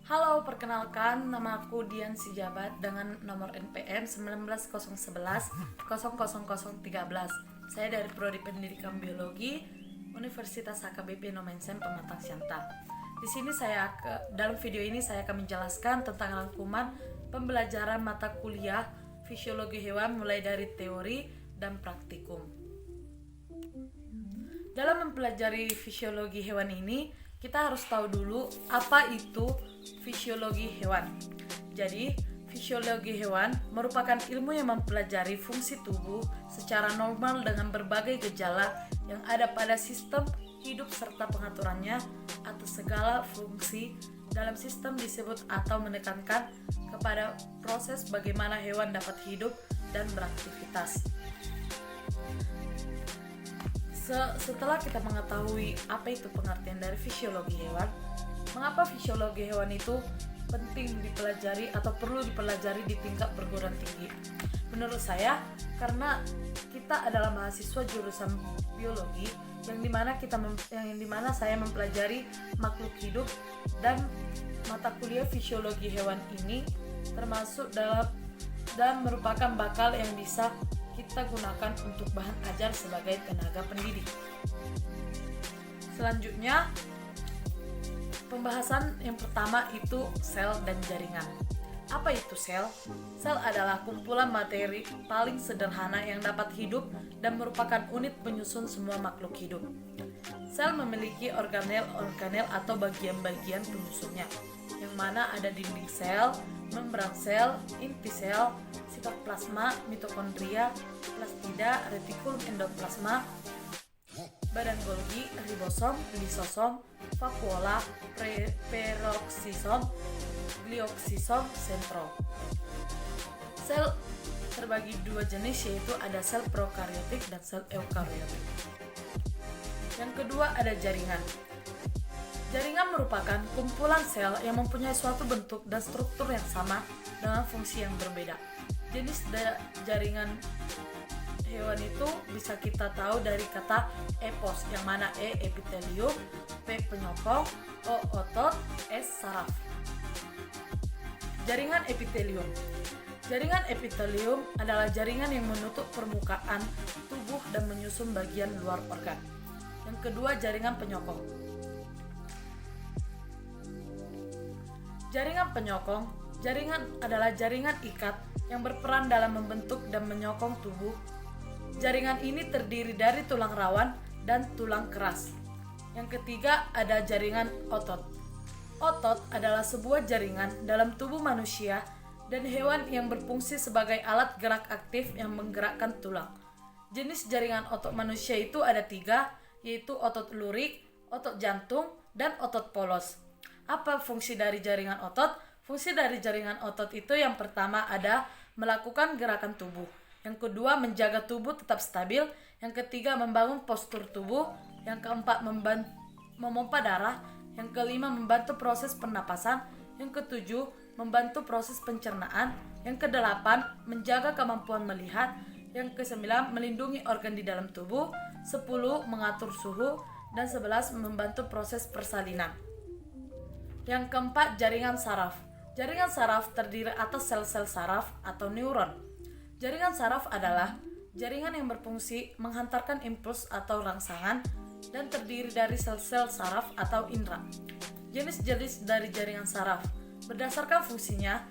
Halo, perkenalkan nama aku Dian Sijabat dengan nomor NPM 19011 00013. Saya dari Prodi Pendidikan Biologi Universitas HKBP Nomensem Pematang Siantar. Di sini dalam video ini saya akan menjelaskan tentang rangkuman pembelajaran mata kuliah fisiologi hewan mulai dari teori dan praktikum. Dalam mempelajari fisiologi hewan ini, kita harus tahu dulu apa itu fisiologi hewan. Jadi, fisiologi hewan merupakan ilmu yang mempelajari fungsi tubuh secara normal dengan berbagai gejala yang ada pada sistem hidup serta pengaturannya atas segala fungsi dalam sistem disebut atau menekankan kepada proses bagaimana hewan dapat hidup dan beraktivitas. Setelah kita mengetahui apa itu pengertian dari fisiologi hewan, mengapa fisiologi hewan itu penting dipelajari atau perlu dipelajari di tingkat perguruan tinggi? Menurut saya, karena kita adalah mahasiswa jurusan biologi yang dimana saya mempelajari makhluk hidup, dan mata kuliah fisiologi hewan ini termasuk dan merupakan bakal yang bisa kita gunakan untuk bahan ajar sebagai tenaga pendidik. Selanjutnya, pembahasan yang pertama itu sel dan jaringan. Apa itu sel? Sel adalah kumpulan materi paling sederhana yang dapat hidup dan merupakan unit penyusun semua makhluk hidup. Sel memiliki organel atau bagian-bagian penyusunnya, yang mana ada dinding sel, membran sel, inti sel, sitoplasma, mitokondria, plastida, retikulum endoplasma, badan Golgi, ribosom, lisosom, vakuola, peroksisom, glioksisom, sentrol. Sel terbagi dua jenis, yaitu ada sel prokariotik dan sel eukariotik. Yang kedua ada jaringan. Jaringan merupakan kumpulan sel yang mempunyai suatu bentuk dan struktur yang sama dengan fungsi yang berbeda. Jenis jaringan hewan itu bisa kita tahu dari kata epos, yang mana E epitelium, P penyokong, O otot, S saraf. Jaringan epitelium. Jaringan epitelium adalah jaringan yang menutup permukaan tubuh dan menyusun bagian luar organ. Yang kedua, jaringan penyokong. Jaringan penyokong, jaringan adalah jaringan ikat yang berperan dalam membentuk dan menyokong tubuh. Jaringan ini terdiri dari tulang rawan dan tulang keras. Yang ketiga ada jaringan otot. Otot adalah sebuah jaringan dalam tubuh manusia dan hewan yang berfungsi sebagai alat gerak aktif yang menggerakkan tulang. Jenis jaringan otot manusia itu ada 3, yaitu otot lurik, otot jantung, dan otot polos. Apa fungsi dari jaringan otot? Fungsi dari jaringan otot itu yang pertama ada melakukan gerakan tubuh. Yang kedua, menjaga tubuh tetap stabil. Yang ketiga, membangun postur tubuh. Yang keempat, memompa darah. Yang kelima, membantu proses pernapasan. Yang ketujuh, membantu proses pencernaan. Yang kedelapan, menjaga kemampuan melihat. Yang kesembilan, melindungi organ di dalam tubuh. 10, mengatur suhu. Dan 11, membantu proses persalinan. Yang keempat, jaringan saraf. Jaringan saraf terdiri atas sel-sel saraf atau neuron. Jaringan saraf adalah jaringan yang berfungsi menghantarkan impuls atau rangsangan dan terdiri dari sel-sel saraf atau indera. Jenis-jenis dari jaringan saraf. Berdasarkan fungsinya,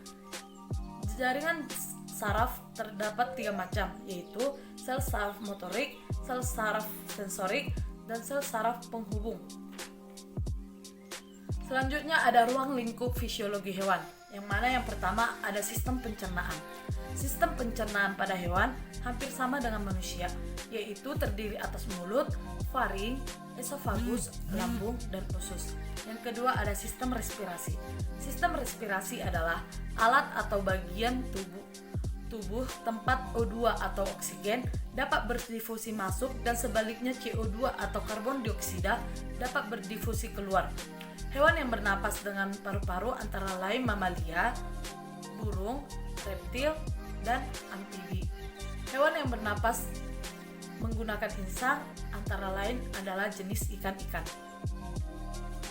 jaringan saraf terdapat 3 macam, yaitu sel saraf motorik, sel saraf sensorik, dan sel saraf penghubung. Selanjutnya ada ruang lingkup fisiologi hewan, yang mana yang pertama ada sistem pencernaan. Sistem pencernaan pada hewan hampir sama dengan manusia, yaitu terdiri atas mulut, faring, esofagus, lambung, dan usus. Yang kedua ada sistem respirasi. Sistem respirasi adalah alat atau bagian tubuh tempat O2 atau oksigen dapat berdifusi masuk dan sebaliknya CO2 atau karbon dioksida dapat berdifusi keluar. Hewan yang bernapas dengan paru-paru antara lain mamalia, burung, reptil, dan amfibi. Hewan yang bernapas menggunakan insang antara lain adalah jenis ikan-ikan.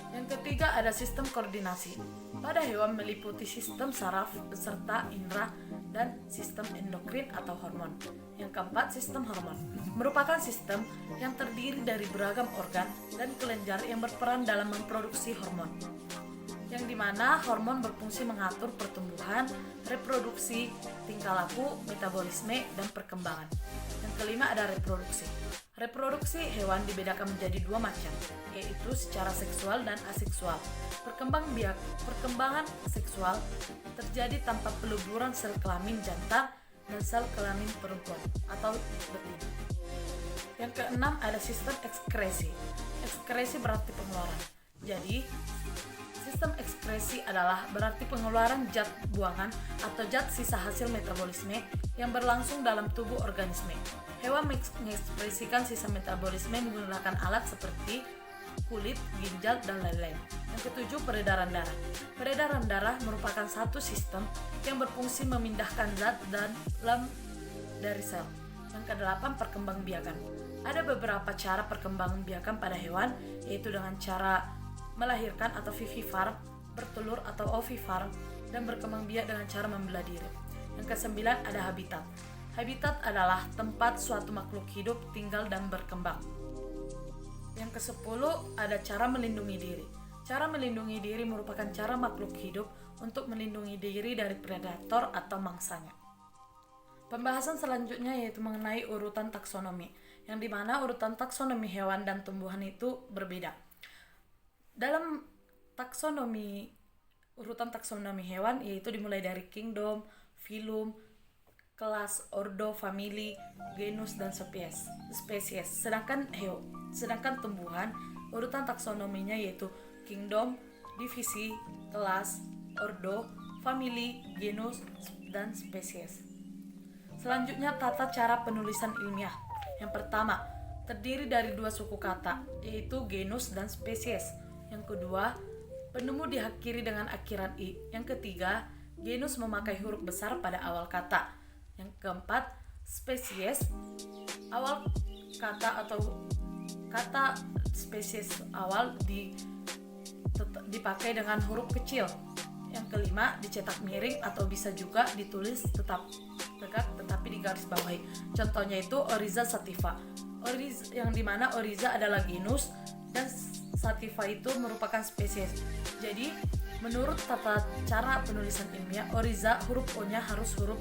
Yang ketiga ada sistem koordinasi. Pada hewan meliputi sistem saraf beserta indera dan sistem endokrin atau hormon. Yang keempat, sistem hormon merupakan sistem yang terdiri dari beragam organ dan kelenjar yang berperan dalam memproduksi hormon, yang dimana hormon berfungsi mengatur pertumbuhan, reproduksi, tingkah laku, metabolisme, dan perkembangan. Yang kelima ada reproduksi. Reproduksi hewan dibedakan menjadi dua macam, yaitu secara seksual dan aseksual. Perkembangan seksual terjadi tanpa peluburan sel kelamin jantan dan sel kelamin perempuan atau betina. Yang keenam ada sistem ekskresi. Ekskresi berarti pengeluaran. Jadi, sistem ekskresi adalah berarti pengeluaran zat buangan atau zat sisa hasil metabolisme yang berlangsung dalam tubuh organisme. Hewan mengekspresikan sisa metabolisme menggunakan alat seperti kulit, ginjal, dan lain-lain. Yang ketujuh, peredaran darah. Peredaran darah merupakan satu sistem yang berfungsi memindahkan zat dalam dari sel. Yang kedelapan, perkembangbiakan. Ada beberapa cara perkembangbiakan pada hewan, yaitu dengan cara melahirkan atau vivipar, bertelur atau ovipar, dan berkembang biak dengan cara membelah diri. Yang kesembilan ada habitat. Habitat adalah tempat suatu makhluk hidup tinggal dan berkembang. Yang kesepuluh ada cara melindungi diri. Cara melindungi diri merupakan cara makhluk hidup untuk melindungi diri dari predator atau mangsanya. Pembahasan selanjutnya yaitu mengenai urutan taksonomi, yang dimana urutan taksonomi hewan dan tumbuhan itu berbeda. Dalam urutan taksonomi hewan yaitu dimulai dari kingdom, phylum, kelas, ordo, famili, genus, dan spesies. Sedangkan tumbuhan, urutan taksonominya yaitu kingdom, divisi, kelas, ordo, famili, genus, dan spesies. Selanjutnya tata cara penulisan ilmiah. Yang pertama, terdiri dari dua suku kata, yaitu genus dan spesies. Yang kedua, penemu diakhiri dengan akhiran i. Yang ketiga, genus memakai huruf besar pada awal kata. Yang keempat, spesies, awal kata atau kata spesies awal dipakai dengan huruf kecil. Yang kelima, dicetak miring atau bisa juga ditulis tetap tegak tetapi digaris bawahi. Contohnya itu Oryza sativa. Yang dimana Oryza adalah genus dan sativa itu merupakan spesies. Jadi, menurut tata cara penulisan ilmiah, Oryza huruf O-nya harus huruf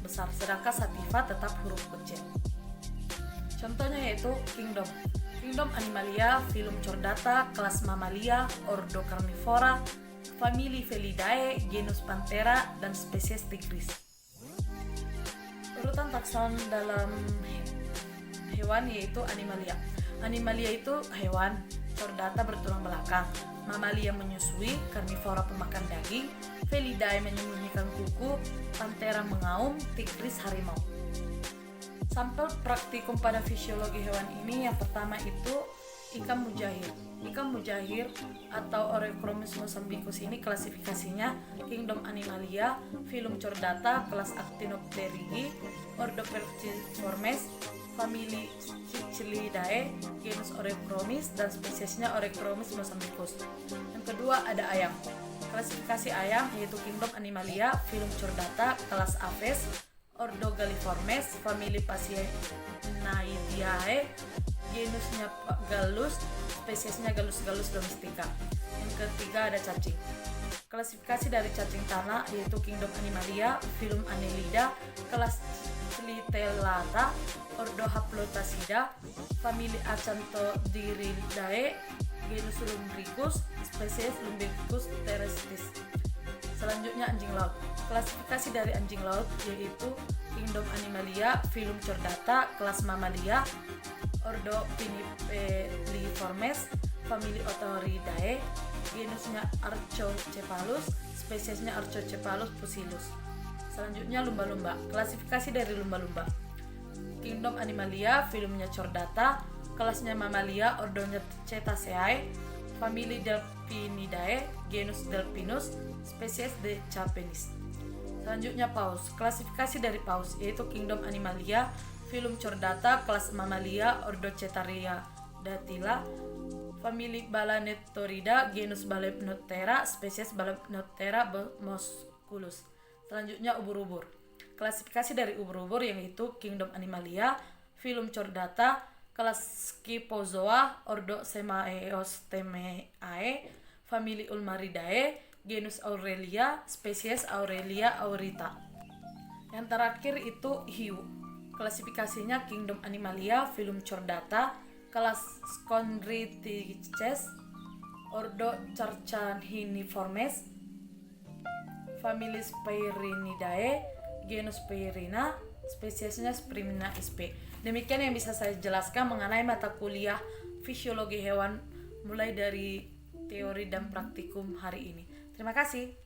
besar, sedangkan sativa tetap huruf kecil. Contohnya yaitu kingdom. Kingdom Animalia, phylum Chordata, kelas Mammalia, ordo Carnivora, famili Felidae, genus Panthera, dan spesies Tigris. Urutan takson dalam hewan yaitu Animalia. Animalia itu hewan, Chordata bertulang belakang, Mammalia menyusui, Carnivora pemakan daging, Felidae menyembunyikan kuku, Panthera mengaum, Tigris harimau. Sampel praktikum pada fisiologi hewan ini yang pertama itu ikan mujahir. Ikan mujahir atau Oreochromis mosambicus ini klasifikasinya kingdom Animalia, phylum Chordata, kelas Actinopterygii, ordo Perciformes, famili Ciclidae, genus Oreochromis, dan spesiesnya Oreochromis mosambicus. Yang kedua ada ayam. Klasifikasi ayam yaitu kingdom Animalia, phylum Chordata, kelas Aves, ordo Galliformes, famili Pachynaeidae, genusnya Gallus, spesiesnya Gallus domestica. Yang ketiga ada cacing. Klasifikasi dari cacing tanah yaitu kingdom Animalia, phylum Annelida, kelas Clitellata, ordo Haplotacida, famili Acanthodiridae, genus Lumbricus, spesies Lumbricus terrestris. Selanjutnya anjing laut. Klasifikasi dari anjing laut yaitu kingdom Animalia, phylum Chordata, kelas Mammalia, ordo Pinipelliformes, famili Otaridae, genusnya Archocephalus, spesiesnya Archocephalus pusillus. Selanjutnya lumba-lumba. Klasifikasi dari lumba-lumba. Kingdom Animalia, phylumnya Chordata, kelasnya Mammalia, ordonya Cetaceae, famili Delphinidae, genus Delphinus, spesies Decapenis. Selanjutnya paus. Klasifikasi dari paus yaitu kingdom Animalia, phylum Chordata, kelas Mammalia, ordo Cetariadatila, famili Balanettorida, genus Balanoptera, spesies Balanoptera musculus. Selanjutnya ubur-ubur. Klasifikasi dari ubur-ubur yaitu Kingdom Animalia, Phylum Chordata, kelas Scyphozoa, ordo Semaeostemeae, famili Ulmaridae, genus Aurelia, spesies Aurelia aurita. Yang terakhir itu hiu. Klasifikasinya Kingdom Animalia, Phylum Chordata, kelas Chondrichthyes, ordo Carcharodiniformes, famili Speirinidae, genus Speirina, spesiesnya Speirina sp. Demikian yang bisa saya jelaskan mengenai mata kuliah fisiologi hewan mulai dari teori dan praktikum hari ini. Terima kasih.